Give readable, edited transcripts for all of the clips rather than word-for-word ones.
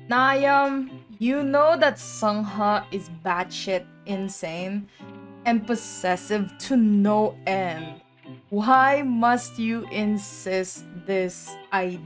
Nakyum, you know that Seung-ho is batshit insane and possessive to no end. Why must you insist this idea?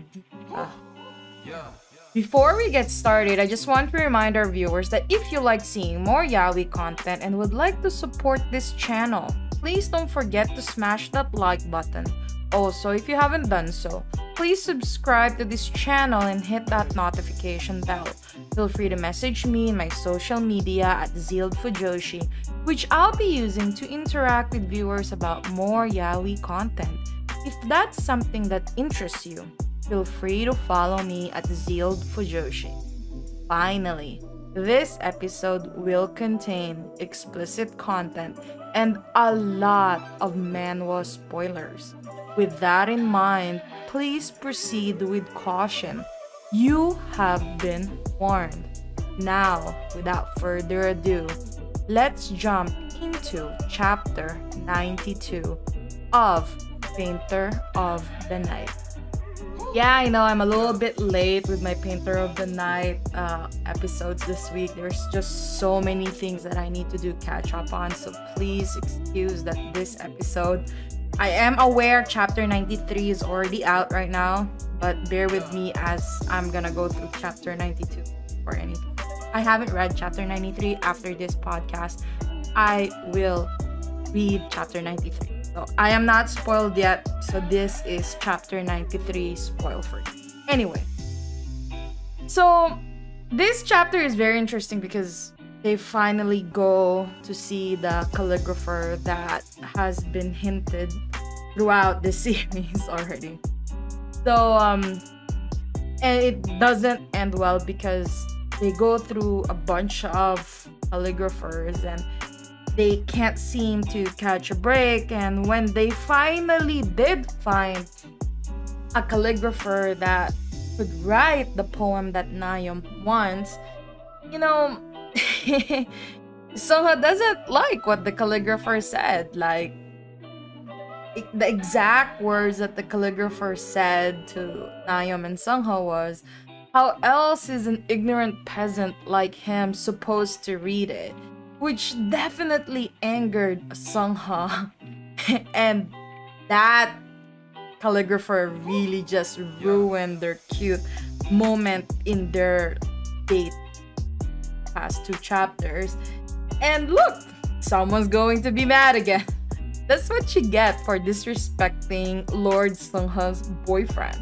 Before we get started, I just want to remind our viewers that if you like seeing more yaoi content and would like to support this channel, please don't forget to smash that like button. Also, if you haven't done so, please subscribe to this channel and hit that notification bell. Feel free to message me in my social media at ZEALED FUJOSHI, which I'll be using to interact with viewers about more yaoi content. If that's something that interests you, feel free to follow me at ZEALED FUJOSHI. Finally, this episode will contain explicit content and a lot of manhwa spoilers. With that in mind, please proceed with caution. You have been warned. Now, without further ado, let's jump into chapter 92 of Painter of the Night. Yeah, I know I'm a little bit late with my Painter of the Night episodes this week. There's just so many things that I need to catch up on, so please excuse that this episode. I am aware chapter 93 is already out right now, but bear with me as I'm gonna go through chapter 92 or anything. I haven't read chapter 93. After this podcast, I will read chapter 93. So I am not spoiled yet, so this is chapter 93 spoil free. Anyway, so this chapter is very interesting because they finally go to see the calligrapher that has been hinted throughout the series already. So and it doesn't end well because they go through a bunch of calligraphers and they can't seem to catch a break. And when they finally did find a calligrapher that could write the poem that Nakyum wants, you know, Seungho doesn't like what the calligrapher said. Like, the exact words that the calligrapher said to Nakyum and Seungho was, "How else is an ignorant peasant like him supposed to read it?" Which definitely angered Seungho. And that calligrapher really just ruined their cute moment in their date past 2 chapters. And look, someone's going to be mad again. That's what you get for disrespecting Lord Seungho's boyfriend.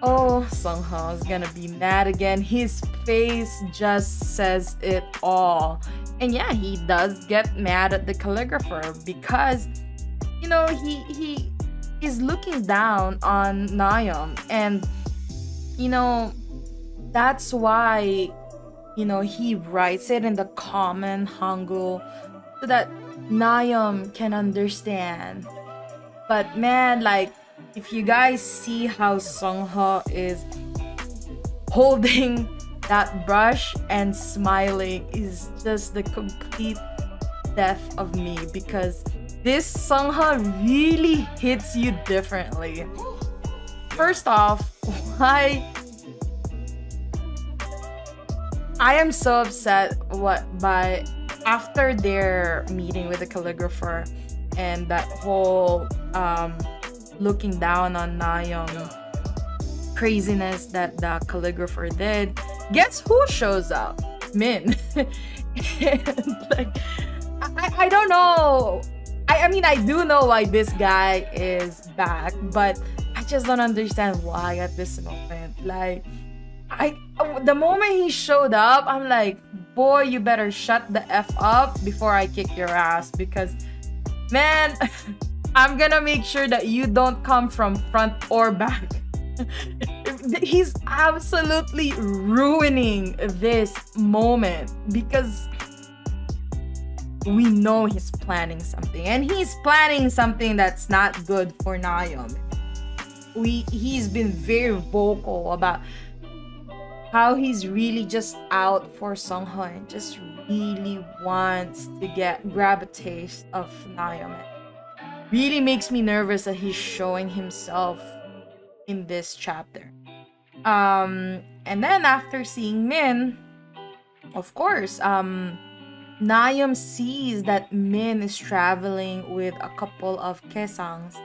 Oh, Seungho's gonna be mad again. His face just says it all. And yeah, he does get mad at the calligrapher because, you know, he is looking down on Nakyum. And, you know, that's why, you know, he writes it in the common Hangul so that Nakyum can understand. But man, like, if you guys see how Seungho is holding that brush and smiling, is just the complete death of me, because this Seungho really hits you differently. First off, why I am so upset by after their meeting with the calligrapher and that whole looking down on Nakyum craziness that the calligrapher did. Guess who shows up? Min. Like, I don't know. I mean, I do know why this guy is back, but I just don't understand why at this moment. Like, the moment he showed up, I'm like, boy, you better shut the F up before I kick your ass, because, man, I'm gonna make sure that you don't come from front or back. He's absolutely ruining this moment because we know he's planning something, and he's planning something that's not good for Nakyum. He's been very vocal about how he's really just out for Seungho and just really wants to grab a taste of Nakyum. Really makes me nervous that he's showing himself in this chapter. And then after seeing Min, of course, Nakyum sees that Min is traveling with a couple of kesangs.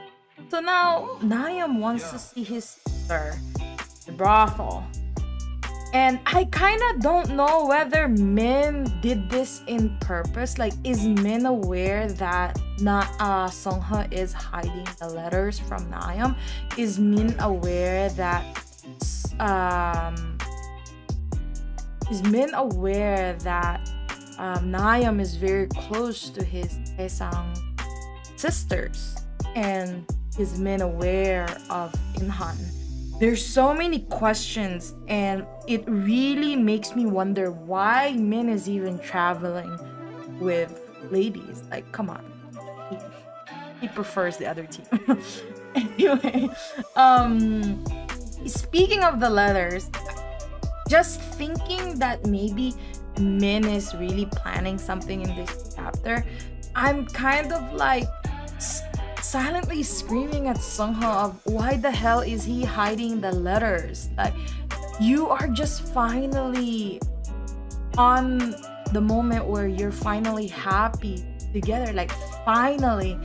So now Nakyum wants to see his sister, the brothel. And I kind of don't know whether Min did this in purpose. Like, is Min aware that Seungho is hiding the letters from Nakyum? Is Min aware that Nakyum is very close to his Taesang sisters? And is Min aware of Inhan? There's so many questions, and it really makes me wonder why Min is even traveling with ladies. Like, come on. He prefers the other team. Anyway, speaking of the letters, just thinking that maybe Min is really planning something in this chapter, I'm kind of like silently screaming at Seungho of why the hell is he hiding the letters? Like, you are just finally on the moment where you're finally happy together, like finally.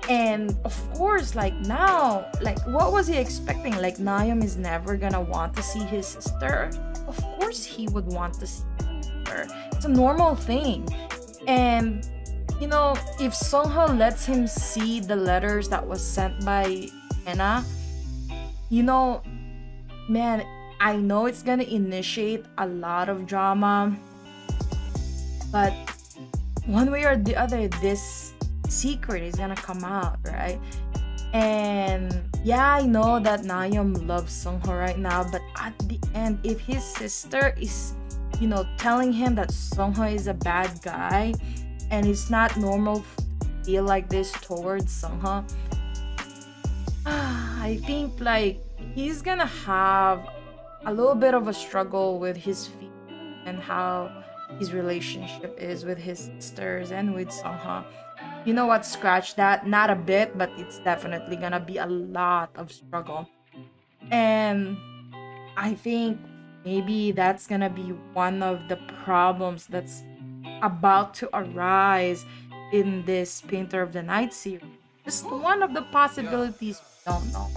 And of course, like now, like what was he expecting? Like Nakyum is never gonna want to see his sister? Of course he would want to see her. It's a normal thing. And you know, if Seungho lets him see the letters that was sent by Hena, you know, man, I know it's gonna initiate a lot of drama, but one way or the other, this secret is gonna come out, right? And yeah, I know that Nakyum loves Seungho right now, but at the end, if his sister is, you know, telling him that Seungho is a bad guy, and it's not normal to feel like this towards Seungho, I think like he's gonna have a little bit of a struggle with his feet and how his relationship is with his sisters and with Seungho. You know what? Scratch that. Not a bit, but it's definitely gonna be a lot of struggle. And I think maybe that's gonna be one of the problems that's about to arise in this Painter of the Night series. Just one of the possibilities, we don't know.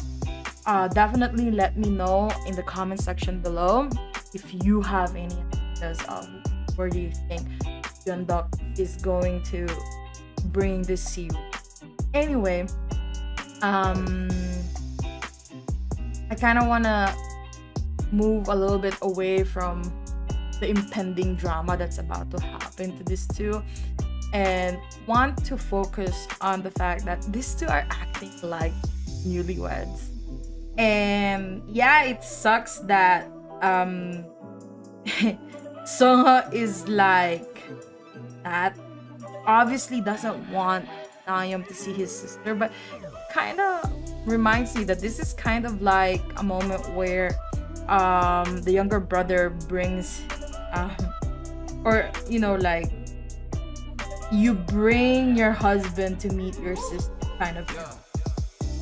Definitely let me know in the comment section below if you have any ideas of where do you think Byeonduck is going to bring this series. Anyway, I kind of want to move a little bit away from the impending drama that's about to happen to these two and want to focus on the fact that these two are acting like newlyweds. And yeah, it sucks that Seungho is like that, obviously doesn't want Nakyum to see his sister, but kind of reminds me that this is kind of like a moment where the younger brother brings or you know, like you bring your husband to meet your sister kind of thing.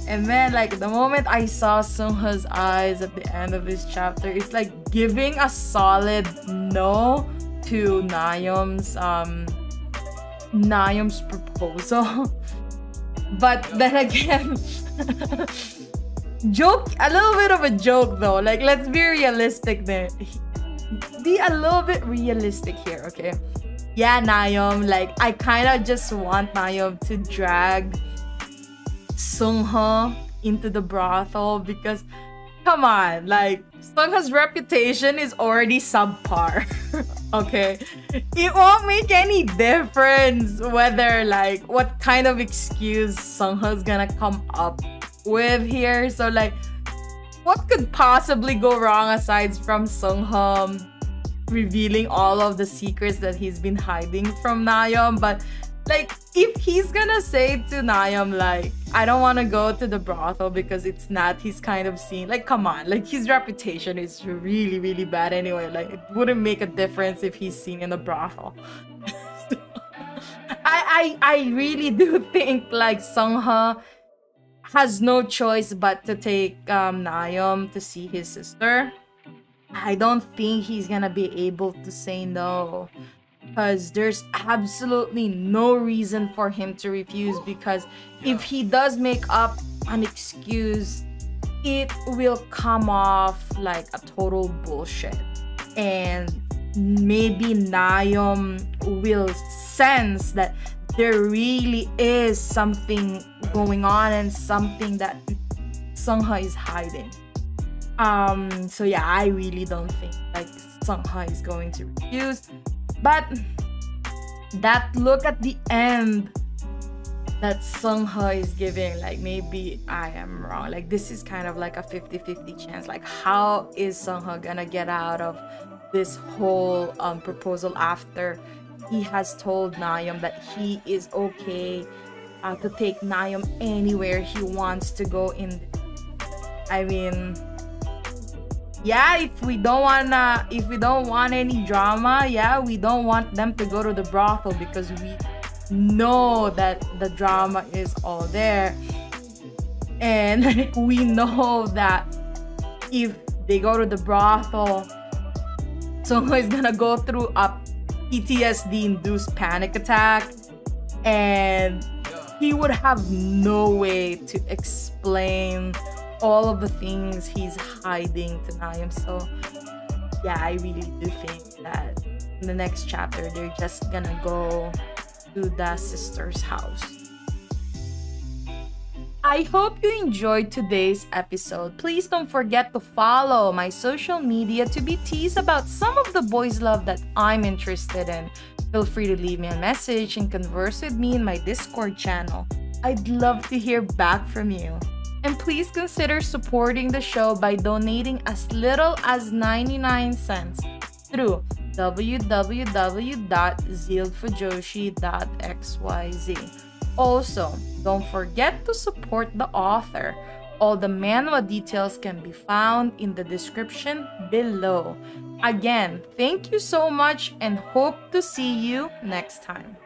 And then like the moment I saw Seungho's eyes at the end of this chapter, it's like giving a solid no to Nakyum's proposal. But then again, joke, a little bit of a joke though. Like, let's be realistic there. Be a little bit realistic here, okay? Yeah, Nakyum, like I kind of just want Nakyum to drag Seungho into the brothel because come on, like Seungho's reputation is already subpar. Okay, it won't make any difference whether like what kind of excuse Seungho's gonna come up with here. So like, what could possibly go wrong aside from Seungho revealing all of the secrets that he's been hiding from Nakyum? But like, if he's gonna say to Nakyum like, I don't want to go to the brothel because it's not his kind of scene, like come on, like his reputation is really really bad anyway. Like it wouldn't make a difference if he's seen in the brothel. I really do think like Seungho has no choice but to take Nakyum to see his sister. I don't think he's gonna be able to say no, because there's absolutely no reason for him to refuse, because if he does make up an excuse, it will come off like a total bullshit, and maybe Nakyum will sense that there really is something going on and something that Seung-ho is hiding. So yeah, I really don't think like Seung-ho is going to refuse. But that look at the end that Seung-ho is giving, like, maybe I am wrong. Like, this is kind of like a 50-50 chance. Like, how is Seung-ho gonna get out of this whole proposal after he has told Nakyum that he is okay to take Nakyum anywhere he wants to go in. I mean, yeah, if we don't want any drama, yeah, we don't want them to go to the brothel, because we know that the drama is all there, and like, we know that if they go to the brothel, Seungho is gonna go through a PTSD-induced panic attack, and he would have no way to explain all of the things he's hiding to Nakyum. So yeah, I really do think that in the next chapter they're just gonna go to the sister's house. I hope you enjoyed today's episode. Please don't forget to follow my social media to be teased about some of the boys' love that I'm interested in. Feel free to leave me a message and converse with me in my Discord channel. I'd love to hear back from you. And please consider supporting the show by donating as little as 99 cents through www.zealedfujoshi.xyz. Also, don't forget to support the author. All the manhwa details can be found in the description below. Again, thank you so much and hope to see you next time.